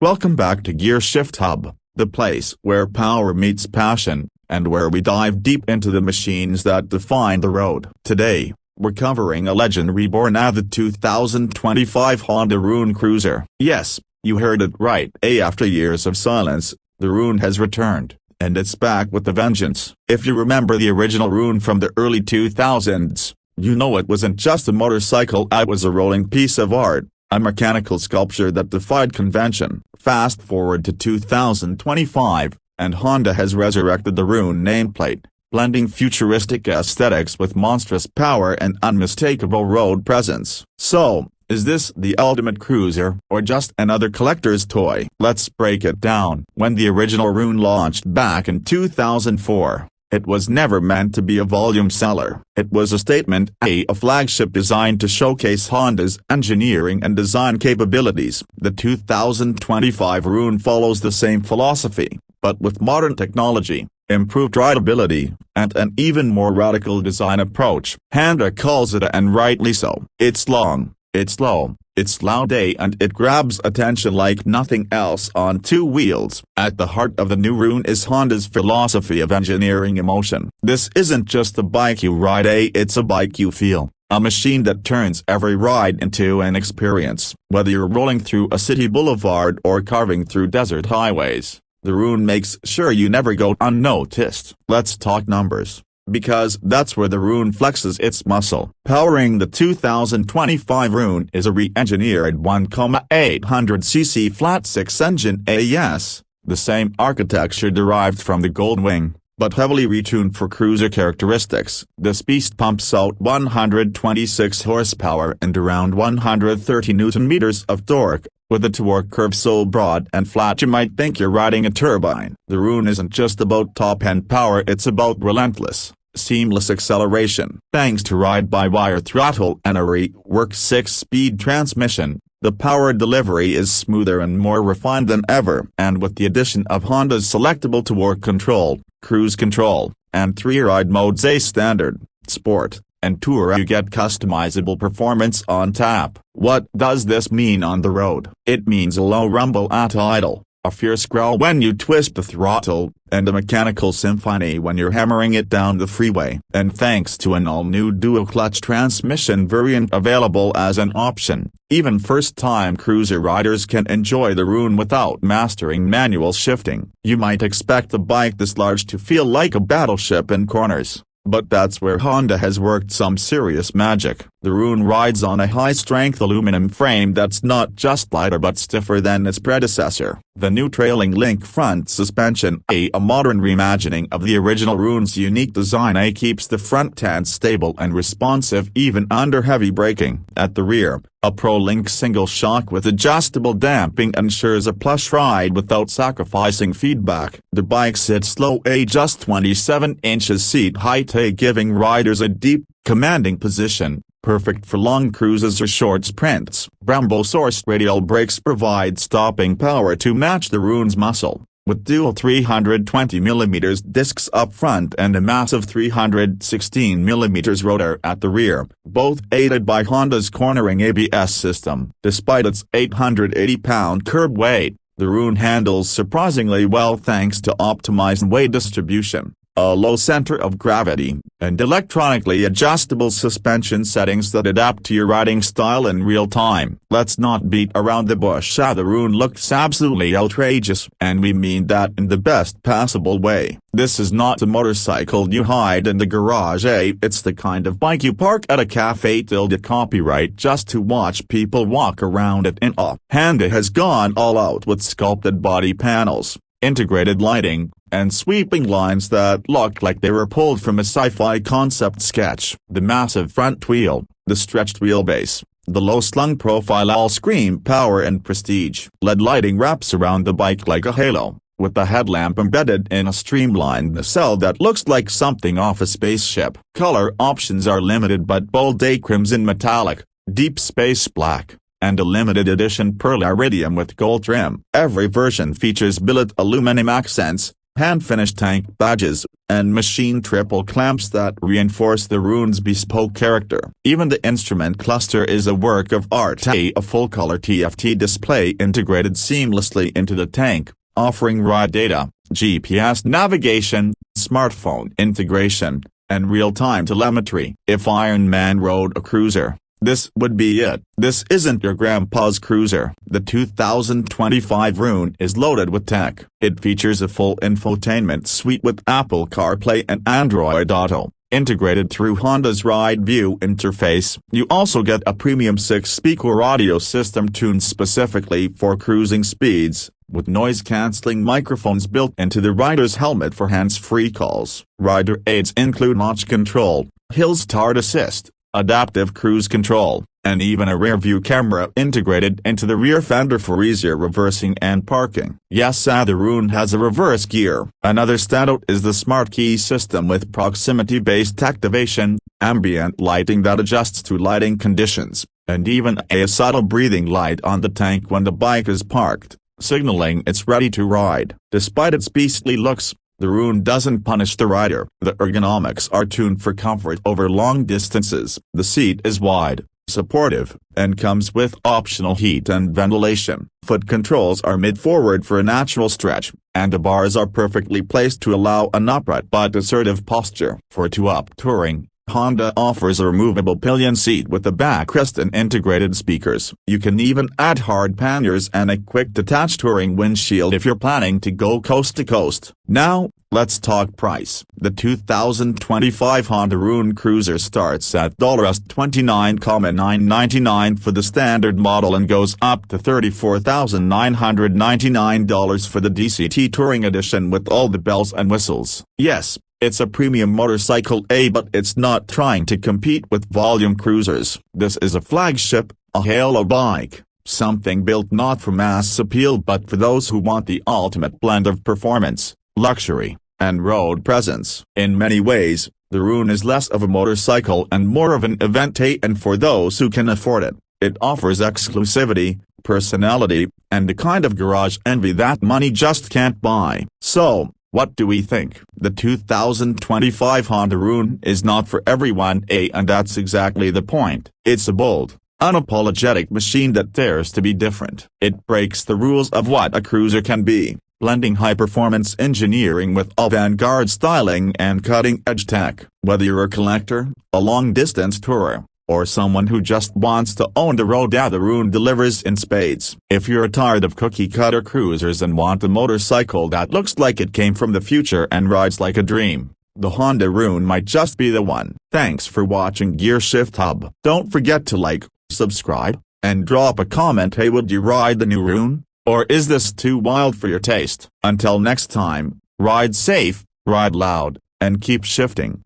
Welcome back to Gear Shift Hub, the place where power meets passion, and where we dive deep into the machines that define the road. Today, we're covering a legend reborn at the 2025 Honda Rune Cruiser. Yes, you heard it right. After years of silence, the Rune has returned, and it's back with a vengeance. If you remember the original Rune from the early 2000s, you know it wasn't just a motorcycle, it was a rolling piece of art, a mechanical sculpture that defied convention. Fast forward to 2025, and Honda has resurrected the Rune nameplate, blending futuristic aesthetics with monstrous power and unmistakable road presence. So, is this the ultimate cruiser, or just another collector's toy? Let's break it down. When the original Rune launched back in 2004, it was never meant to be a volume seller. It was a statement, a flagship designed to showcase Honda's engineering and design capabilities. The 2025 Rune follows the same philosophy, but with modern technology, improved rideability, and an even more radical design approach. Honda calls it, and rightly so, it's long, it's low, it's loud, and it grabs attention like nothing else on two wheels. At the heart of the new Rune is Honda's philosophy of engineering emotion. This isn't just a bike you ride, it's a bike you feel. A machine that turns every ride into an experience. Whether you're rolling through a city boulevard or carving through desert highways, the Rune makes sure you never go unnoticed. Let's talk numbers, because that's where the Rune flexes its muscle. Powering the 2025 Rune is a re-engineered 1,800cc flat-six engine. Yes, the same architecture derived from the Goldwing, but heavily retuned for cruiser characteristics. This beast pumps out 126 horsepower and around 130 Nm of torque, with a torque curve so broad and flat you might think you're riding a turbine. The Rune isn't just about top-end power, it's about relentless, seamless acceleration. Thanks to ride-by-wire throttle and a reworked 6-speed transmission, the power delivery is smoother and more refined than ever. And with the addition of Honda's selectable torque control, cruise control, and 3 ride modes, standard, sport, and tour, you get customizable performance on tap. What does this mean on the road? It means a low rumble at idle, a fierce growl when you twist the throttle, and a mechanical symphony when you're hammering it down the freeway. And thanks to an all-new dual-clutch transmission variant available as an option, even first-time cruiser riders can enjoy the Rune without mastering manual shifting. You might expect a bike this large to feel like a battleship in corners, but that's where Honda has worked some serious magic. The Rune rides on a high-strength aluminum frame that's not just lighter but stiffer than its predecessor. The new trailing link front suspension, a modern reimagining of the original Rune's unique design, keeps the front end stable and responsive even under heavy braking. At the rear, a Pro-Link single shock with adjustable damping ensures a plush ride without sacrificing feedback. The bike sits low, just 27 inches seat height, giving riders a deep, commanding position, perfect for long cruises or short sprints. Brembo-sourced radial brakes provide stopping power to match the Rune's muscle, with dual 320mm discs up front and a massive 316mm rotor at the rear, both aided by Honda's cornering ABS system. Despite its 880-pound curb weight, the Rune handles surprisingly well thanks to optimized weight distribution, a low center of gravity, and electronically adjustable suspension settings that adapt to your riding style in real time. Let's not beat around the bush. The Rune looks absolutely outrageous, and we mean that in the best possible way. This is not a motorcycle you hide in the garage, it's the kind of bike you park at a cafe copyright just to watch people walk around it in awe. Honda has gone all out with sculpted body panels, integrated lighting, and sweeping lines that look like they were pulled from a sci-fi concept sketch. The massive front wheel, the stretched wheelbase, the low-slung profile all scream power and prestige. LED lighting wraps around the bike like a halo, with the headlamp embedded in a streamlined nacelle that looks like something off a spaceship. Color options are limited but bold, crimson metallic, deep space black, and a limited edition pearl iridium with gold trim. Every version features billet aluminum accents, hand-finished tank badges, and machine triple clamps that reinforce the Rune's bespoke character. Even the instrument cluster is a work of art. A full-color TFT display integrated seamlessly into the tank, offering ride data, GPS navigation, smartphone integration, and real-time telemetry. If Iron Man rode a cruiser, this would be it. This isn't your grandpa's cruiser. The 2025 Rune is loaded with tech. It features a full infotainment suite with Apple CarPlay and Android Auto, integrated through Honda's Ride View interface. You also get a premium 6-speaker audio system tuned specifically for cruising speeds, with noise-canceling microphones built into the rider's helmet for hands-free calls. Rider aids include launch control, hill start assist, adaptive cruise control, and even a rear-view camera integrated into the rear fender for easier reversing and parking. Yes, the Rune has a reverse gear. Another standout is the smart key system with proximity-based activation, ambient lighting that adjusts to lighting conditions, and even a subtle breathing light on the tank when the bike is parked, signaling it's ready to ride. Despite its beastly looks, the Rune doesn't punish the rider. The ergonomics are tuned for comfort over long distances. The seat is wide, supportive, and comes with optional heat and ventilation. Foot controls are mid-forward for a natural stretch, and the bars are perfectly placed to allow an upright but assertive posture. For two-up touring, Honda offers a removable pillion seat with a backrest and integrated speakers. You can even add hard panniers and a quick detached touring windshield if you're planning to go coast to coast. Now, let's talk price. The 2025 Honda Rune Cruiser starts at $29,999 for the standard model and goes up to $34,999 for the DCT Touring Edition with all the bells and whistles. Yes, it's a premium motorcycle, but it's not trying to compete with volume cruisers. This is a flagship, a halo bike, something built not for mass appeal but for those who want the ultimate blend of performance, luxury, and road presence. In many ways, the Rune is less of a motorcycle and more of an event, and for those who can afford it, it offers exclusivity, personality, and the kind of garage envy that money just can't buy. So, what do we think? The 2025 Honda Rune is not for everyone, and that's exactly the point. It's a bold, unapologetic machine that dares to be different. It breaks the rules of what a cruiser can be, blending high-performance engineering with avant-garde styling and cutting-edge tech. Whether you're a collector, a long-distance tourer, or someone who just wants to own the road, the Rune delivers in spades. If you're tired of cookie-cutter cruisers and want a motorcycle that looks like it came from the future and rides like a dream, the Honda Rune might just be the one. Thanks for watching Gear Shift Hub. Don't forget to like, subscribe, and drop a comment. Hey, would you ride the new Rune? Or is this too wild for your taste? Until next time, ride safe, ride loud, and keep shifting.